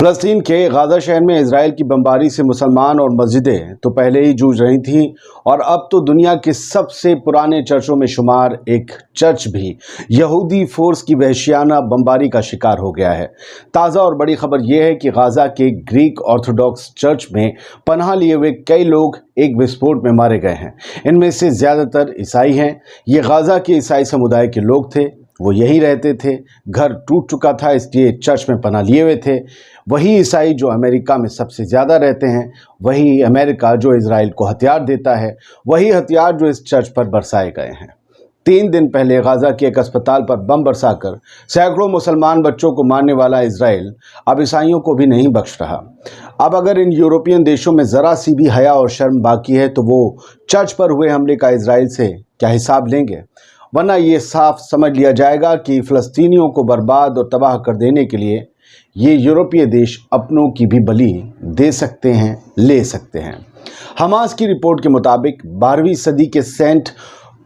फ़लस्तीन के गाज़ा शहर में इजराइल की बमबारी से मुसलमान और मस्जिदें तो पहले ही जूझ रही थीं, और अब तो दुनिया के सबसे पुराने चर्चों में शुमार एक चर्च भी यहूदी फोर्स की वहशियाना बमबारी का शिकार हो गया है। ताज़ा और बड़ी खबर यह है कि गाज़ा के ग्रीक ऑर्थोडॉक्स चर्च में पनाह लिए हुए कई लोग एक विस्फोट में मारे गए हैं। इनमें से ज़्यादातर ईसाई हैं। ये गाज़ा के ईसाई समुदाय के लोग थे, वो यहीं रहते थे। घर टूट चुका था, इसलिए चर्च में पनाह लिए हुए थे। वही ईसाई जो अमेरिका में सबसे ज़्यादा रहते हैं, वही अमेरिका जो इजराइल को हथियार देता है, वही हथियार जो इस चर्च पर बरसाए गए हैं। 3 दिन पहले गाज़ा के एक अस्पताल पर बम बरसाकर सैकड़ों मुसलमान बच्चों को मारने वाला इजराइल अब ईसाइयों को भी नहीं बख्श रहा। अब अगर इन यूरोपियन देशों में ज़रा सी भी हया और शर्म बाकी है तो वो चर्च पर हुए हमले का इजराइल से क्या हिसाब लेंगे, वरना ये साफ समझ लिया जाएगा कि फ़लस्तीनियों को बर्बाद और तबाह कर देने के लिए ये यूरोपीय देश अपनों की भी बलि दे सकते हैं, ले सकते हैं। हमास की रिपोर्ट के मुताबिक 12वीं सदी के सेंट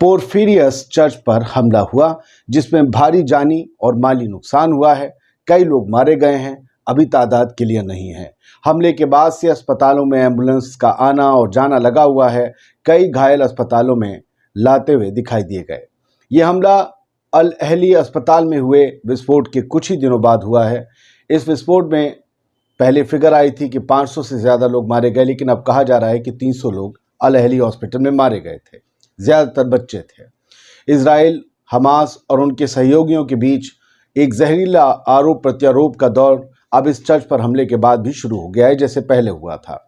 पोरफिरियस चर्च पर हमला हुआ, जिसमें भारी जानी और माली नुकसान हुआ है। कई लोग मारे गए हैं, अभी तादाद क्लियर नहीं है। हमले के बाद से अस्पतालों में एम्बुलेंस का आना और जाना लगा हुआ है। कई घायल अस्पतालों में लाते हुए दिखाई दिए गए। ये हमला अल अहली अस्पताल में हुए विस्फोट के कुछ ही दिनों बाद हुआ है। इस विस्फोट में पहले फिगर आई थी कि 500 से ज़्यादा लोग मारे गए, लेकिन अब कहा जा रहा है कि 300 लोग अल अहली हॉस्पिटल में मारे गए थे। ज़्यादातर बच्चे थे। इजराइल, हमास और उनके सहयोगियों के बीच एक जहरीला आरोप प्रत्यारोप का दौर अब इस चर्च पर हमले के बाद भी शुरू हो गया है, जैसे पहले हुआ था।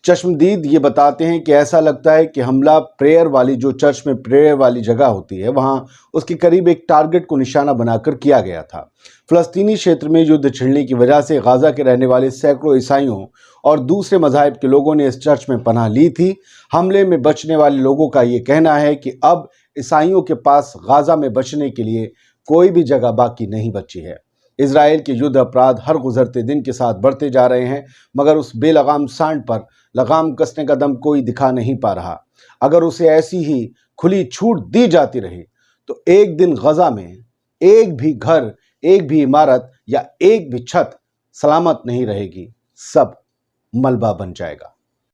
चश्मदीद ये बताते हैं कि ऐसा लगता है कि हमला प्रेयर वाली, जो चर्च में प्रेयर वाली जगह होती है, वहाँ उसके करीब एक टारगेट को निशाना बनाकर किया गया था। फ़लस्तीनी क्षेत्र में युद्ध छिड़ने की वजह से गाज़ा के रहने वाले सैकड़ों ईसाइयों और दूसरे मज़ाहिब के लोगों ने इस चर्च में पनाह ली थी। हमले में बचने वाले लोगों का ये कहना है कि अब ईसाइयों के पास गाज़ा में बचने के लिए कोई भी जगह बाकी नहीं बची है। इजराइल के युद्ध अपराध हर गुजरते दिन के साथ बढ़ते जा रहे हैं, मगर उस बेलगाम सांड पर लगाम कसने का दम कोई दिखा नहीं पा रहा। अगर उसे ऐसी ही खुली छूट दी जाती रही तो एक दिन गाज़ा में एक भी घर, एक भी इमारत या एक भी छत सलामत नहीं रहेगी, सब मलबा बन जाएगा।